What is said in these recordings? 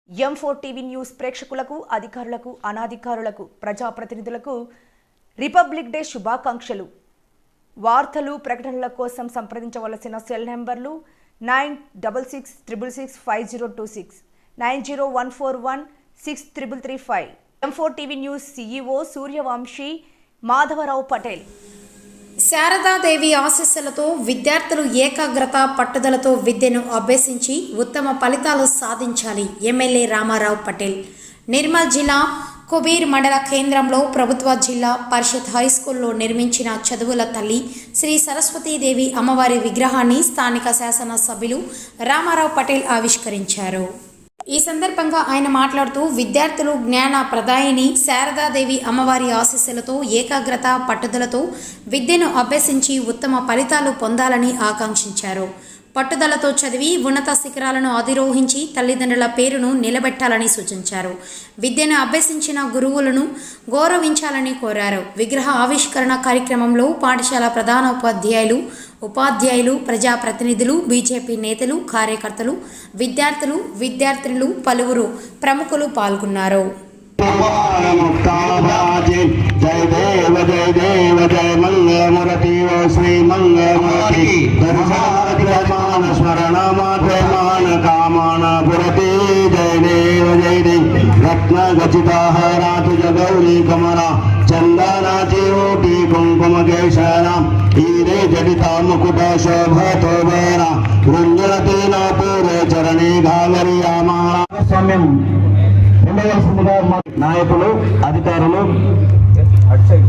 M4 TV news ప్రేక్షకులకు, అధికారులకు, అనాధికారులకు, ప్రజాప్రతినిధులకు రిపబ్లిక్ డే శుభాకాంక్షలు. వార్తలు, ప్రకటనల కోసం సంప్రదించవలసిన సెల్ నంబర్లు 9666665026, 9014163335. M4 TV news CEO Suryavanshi Madhavarao Patel. Sharadadevi ఆశీస్సులతో విద్యార్థులు ఏకాగ్రత, పట్టుదలతో విద్యను అభ్యసించి ఉత్తమ ఫలితాలు సాధించాలి. ఎమ్మెల్యే రామారావు పటేల్. నిర్మల్ జిల్లా కుబీర్ మండల కేంద్రంలో ప్రభుత్వ జిల్లా పరిషత్ హైస్కూల్లో నిర్మించిన చదువుల తల్లి శ్రీ సరస్వతీదేవి అమ్మవారి విగ్రహాన్ని స్థానిక శాసనసభ్యులు రామారావు పటేల్ ఆవిష్కరించారు. ఈ సందర్భంగా ఆయన మాట్లాడుతూ విద్యార్థులు జ్ఞాన ప్రదాయిని శారదాదేవి అమ్మవారి ఆశీస్సులతో ఏకాగ్రత, పట్టుదలతో విద్యను అభ్యసించి ఉత్తమ ఫలితాలు పొందాలని ఆకాంక్షించారు. పట్టుదలతో చదివి ఉన్నత శిఖరాలను అధిరోహించి తల్లిదండ్రుల పేరును నిలబెట్టాలని సూచించారు. విద్యను అభ్యసించిన గురువులను గౌరవించాలని కోరారు. విగ్రహ ఆవిష్కరణ కార్యక్రమంలో పాఠశాల ప్రధానోపాధ్యాయులు, ఉపాధ్యాయులు, ప్రజాప్రతినిధులు, బీజేపీ నేతలు, కార్యకర్తలు, విద్యార్థినులు, పలువురు ప్రముఖులు పాల్గొన్నారు. जय देव जय देव जय मंगलमूर्ति ओ श्री मंगलमूर्ति दर्शनाधिमान स्मरणमात्रमान कामान पुरते जय देव रत्न गचिताहारातु जगौरी कमला चंदनाची ओटी कुंकुम केशरा हीरे जडिता मुकुट शोभतो वेरा वृंजनती न पूरे चरणे घागरियामाला సమయం నాయకులు, అధికారులు.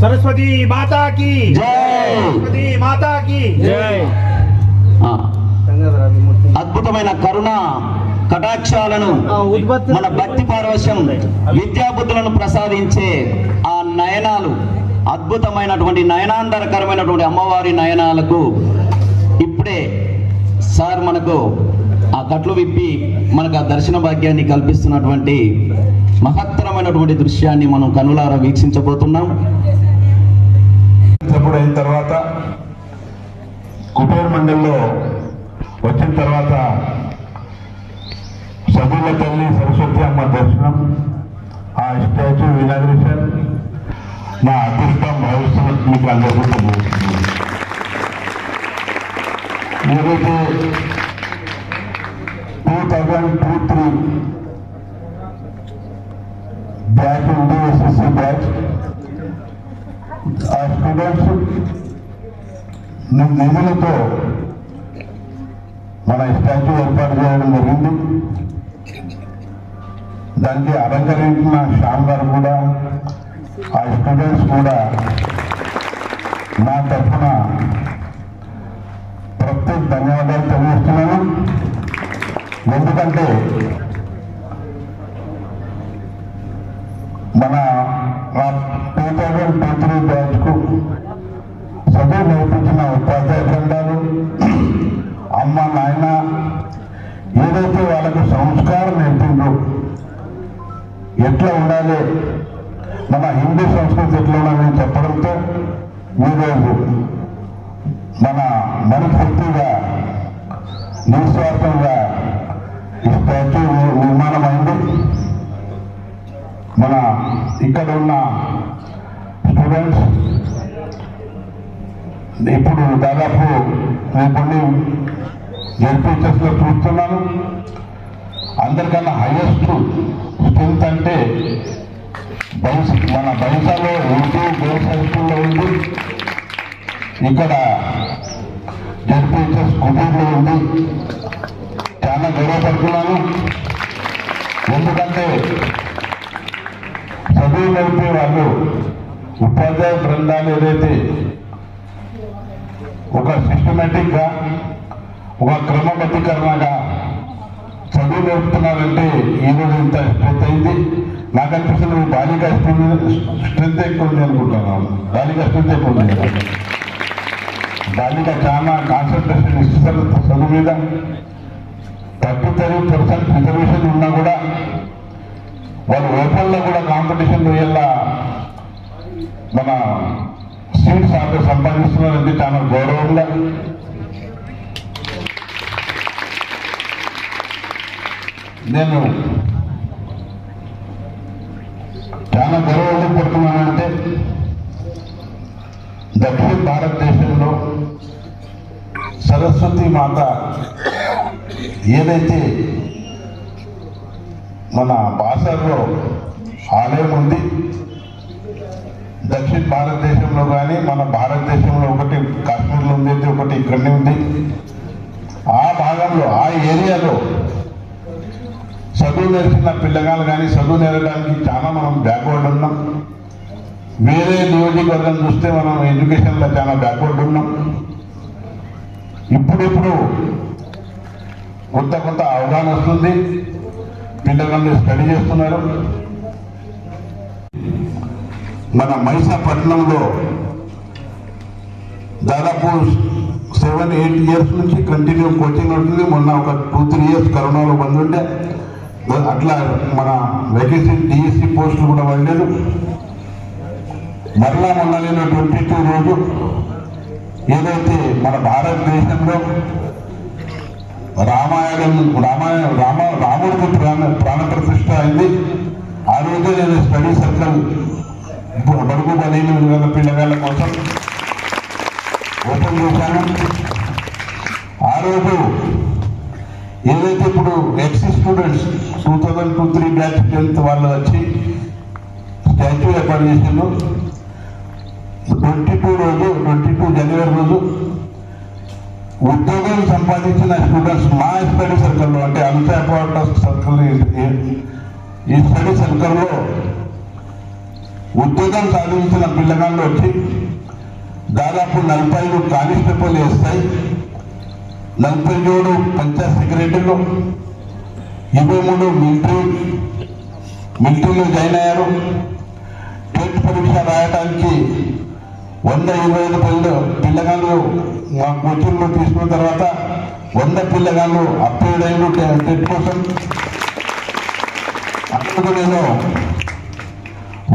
సరస్వతి మాతా కీ జై, సరస్వతి మాతా కీ జై. అద్భుతమైన కరుణ కటాక్షాలను, మన భక్తి పారవశ్యం, విద్యాబుద్ధులను ప్రసాదించే ఆ నయనాలు, అద్భుతమైనటువంటి నయనాంతరకరమైనటువంటి అమ్మవారి నయనాలకు ఇప్పుడే సార్ మనకు ఆ కట్లు విప్పి మనకు ఆ దర్శన భాగ్యాన్ని కల్పిస్తున్నటువంటి మహత్తరమైనటువంటి దృశ్యాన్ని మనం కనులారా వీక్షించబోతున్నాం. అయిన తర్వాత కుబేర్ మండల్లో వచ్చిన తర్వాత సభ్యుల తల్లి సరస్వతి అమ్మ దర్శనం, ఆ స్టాచ్యూ ఇనాగ్రేషన్ నా అదృష్టం భవిష్యత్తు మీకు అందరికీ తెలియజేస్తుంది. ఏదైతే 2023 బ్యాచ్ ఉంది, ఎస్ఎస్సి బ్యాచ్, ఆ స్టూడెంట్స్ నిధులతో మన స్టాచ్యూ ఏర్పాటు చేయడం జరిగింది. దానికి అలంకరించిన శ్యామ్ గారు కూడా, ఆ స్టూడెంట్స్ కూడా నా తరఫున ప్రత్యేక ధన్యవాదాలు తెలియజేస్తున్నాను. ఎందుకంటే మన 2023 బ్యాచ్కు చదువు నేర్పించిన ఉపాధ్యాయ బృందాలు, అమ్మ నాయన ఏదైతే వాళ్ళకు సంస్కారం నేర్పిందో, ఎట్లా ఉండాలి, మన హిందూ సంస్కృతి ఎట్లా ఉండాలని చెప్పడంతో ఈరోజు మన మనస్ఫూర్తిగా నిస్వార్థంగా ఈ స్టాచ్యూ నిర్మాణమైంది. మన ఇక్కడ ఉన్న స్టూడెంట్స్ ఇప్పుడు దాదాపు కొన్ని జడ్పీహెచ్ఎస్లో చూస్తున్నాను, అందరికన్నా హైయెస్ట్ స్ట్రెంత్ అంటే మన బైసాలో ఉంది, గర్ల్స్ హై స్కూల్లో ఉంది, ఇక్కడ జడ్పీహెచ్ఎస్ కుటీర్లో ఉంది. చాలా గౌరవపడుతున్నాను. ఎందుకంటే చదువు నేర్పే వాళ్ళు ఉపాధ్యాయ బృందాలు ఏదైతే ఒక సిస్టమేటిక్గా, ఒక క్రమబద్ధీకరణగా చదువు నేర్పుతున్నారంటే ఈరోజు ఇంత స్ట్రెంత్ అయింది. నాకు అనిపిస్తుంది బాలికా స్ట్రెంత్ ఎక్కువ ఉంది అనుకుంటున్నాను. బాలికా స్ట్రెంత్ ఎక్కువ ఉంది. బాలిక చాలా కాన్సన్ట్రేషన్ ఇస్తారు చదువు మీద. 33% రిజర్వేషన్ ఉన్నా కూడా వాళ్ళు ఓపెన్లో కూడా కాంపిటీషన్ వేయాల మన సీట్స్ ఆర్డర్ సంపాదిస్తున్నారంటే చాలా గౌరవంగా. నేను చాలా గర్వపడుతున్నానంటే దక్షిణ భారతదేశంలో సరస్వతి మాత ఏదైతే మన బాసర్లో ఆలయం ఉంది, దక్షిణ భారతదేశంలో కానీ మన భారతదేశంలో ఒకటి కాశ్మీర్లో ఉంది, ఒకటి ఇక్కడనే ఉంది. ఆ భాగంలో ఆ ఏరియాలో చదువు నేర్చిన పిల్లగాలు కానీ చదువు నేర్చడానికి చాలా మనం బ్యాక్వర్డ్ ఉన్నాం. వేరే నియోజకవర్గం చూస్తే మనం ఎడ్యుకేషన్లో చాలా బ్యాక్వర్డ్ ఉన్నాం. ఇప్పుడిప్పుడు కొత్త అవగాహన వస్తుంది, పిల్లగాళ్ళు స్టడీ చేస్తున్నారు. మన మైసాపట్నంలో దాదాపు 7-8 ఇయర్స్ నుంచి కంటిన్యూ కోచింగ్ ఉంటుంది. మొన్న ఒక 2-3 ఇయర్స్ కరోనాలో బంద్ ఉంటే అట్లా మన వేకెన్సీ డిఎస్సి పోస్టులు కూడా పడలేదు. మరలా మొన్న నేను 22 రోజు ఏదైతే మన భారతదేశంలో రాముడికి ప్రాణ ప్రతిష్ఠ అయింది, ఆ రోజే నేను స్టడీ సర్కిల్ బడుగు బలహీన పిల్లగాళ్ళ కోసం ఓపెన్ చేశాను. ఆ రోజు ఏదైతే ఇప్పుడు ఎక్స్ స్టూడెంట్స్ 2002-03 బ్యాచ్ 10th వాళ్ళు వచ్చి స్టాచ్యూ ఏర్పాటు చేసిండ్రు. 22 జనవరి రోజు ఉద్యోగం సంపాదించిన స్టూడెంట్స్ మా స్టడీ సర్కిల్లో, అంటే అంశాపాట సర్కిల్, ఈ స్టడీ సర్కిల్లో ఉద్యోగం సాధించిన పిల్లగాళ్ళు వచ్చి దాదాపు 45 కానిస్టేబుల్ వేస్తాయి, 47 పంచాయత్ సెక్రటరీలు, 23 మిలిటరీలో జాయిన్ అయ్యారు. టెట్ పరీక్ష రాయడానికి 125 పిల్లగాళ్ళు మా కోచింగ్లో తీసుకున్న తర్వాత 100 పిల్లగాళ్ళు అప్లైడ్ అయిన టెట్ కోసం. అందుకు నేను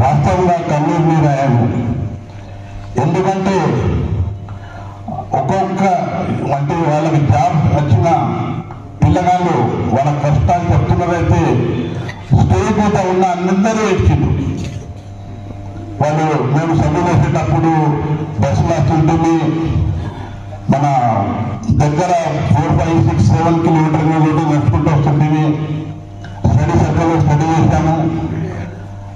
వాస్తవంగా కన్నీరు మీద అయ్యాను. ఎందుకంటే అంటే వాళ్ళకి జాబ్ వచ్చిన పిల్లగాళ్ళు వాళ్ళ కష్టాలు చెప్తున్నారైతే స్టేజ్ మీద ఉన్న అందరూ ఎక్కిండు. వాళ్ళు మేము చదువు వేసేటప్పుడు బస్సులు వస్తుంటుంది, మన దగ్గర 4, 5, 6, 7 కిలోమీటర్ల రోడ్డు నడుచుకుంటూ వస్తుంటుంది. స్టడీ సర్కిల్లో స్టడీ చేశాము,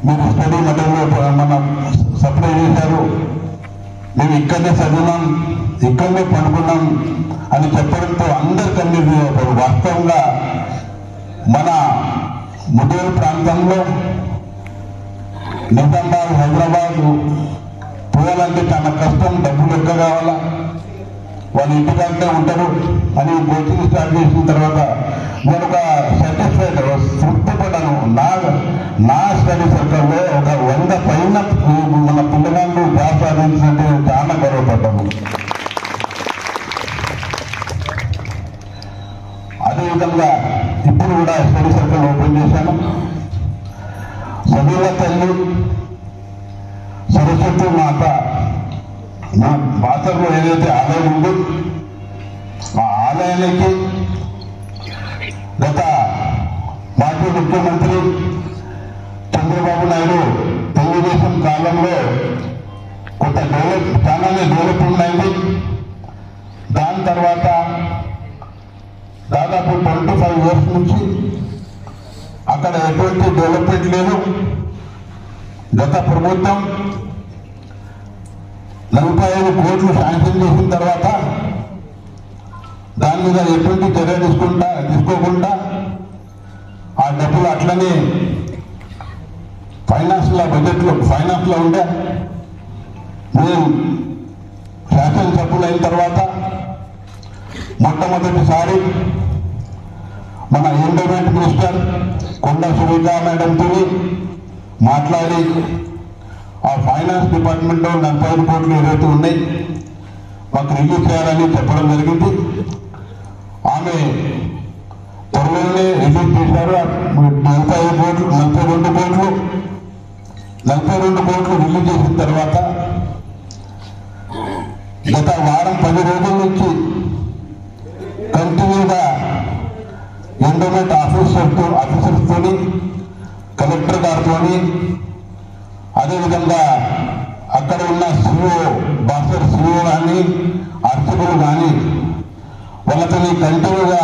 మీరు స్టడీ మెటీరియల్ మన సప్లై చేశారు, మేము ఇక్కడనే చదివినాం, ఇక్కడనే పడుకున్నాం అని చెప్పడంతో అందరికీ వాస్తవంగా మన ముదూరు ప్రాంతంలో నిజామాబాద్, హైదరాబాద్ పోవాలంటే చాలా కష్టం, డబ్బులు ఎక్కువ కావాలా, వాళ్ళు ఇంటికంటే ఉంటారు అని కోచింగ్ స్టార్ట్ చేసిన తర్వాత నేను ఒక సాటిస్ఫైడ్ తృప్తిపడ్డాను. నా స్టడీ సర్కిల్లో ఒక 100 పైన మన పిల్లగాళ్ళు జాబ్ సాధించినట్టు చాలా గర్వపడ్డాము. అదేవిధంగా ఇప్పుడు కూడా స్టడీ సర్కిల్ ఓపెన్ చేశాను. చదువుల తల్లి సరస్వతి మాత నా బాసర్లో ఏదైతే ఆలయం ఉందో ఆ ఆలయానికి గత మాజీ ముఖ్యమంత్రి చంద్రబాబు నాయుడు తెలుగుదేశం కాలంలో కొంత చాలానే డెవలప్మెంట్ అయింది. దాని తర్వాత దాదాపు 25 ఇయర్స్ నుంచి అక్కడ ఎటువంటి డెవలప్మెంట్ లేదు. గత ప్రభుత్వం 45 కోట్లు శాంక్షన్ చేసిన తర్వాత దాని మీద ఎటువంటి చర్య తీసుకోకుండా ఆ డబ్బులు అట్లనే ఫైనాన్స్లో ఉండే. మేము శాసనసభ్యులు అయిన తర్వాత మొట్టమొదటిసారి మన ఎండోమెంట్ మినిస్టర్ కొండ సురేఖ మేడంతో మాట్లాడి ఆ ఫైనాన్స్ డిపార్ట్మెంట్లో 45 కోట్లు ఏదైతే ఉన్నాయి మాకు రిలీజ్ చేయాలని చెప్పడం జరిగింది. ఆమె త్వరలోనే రిలీజ్ చేశారు. 42 కోట్లు రిలీజ్ చేసిన తర్వాత గత వారం 10 రోజుల నుంచి కంటిన్యూగా ఎండోమెంట్ ఆఫీసర్స్తో కలెక్టర్ గారితో అదేవిధంగా అక్కడ ఉన్న సిఓ భాస్కర్ సిఓ కానీ అర్చకులు కానీ వాళ్ళని కంటిన్యూగా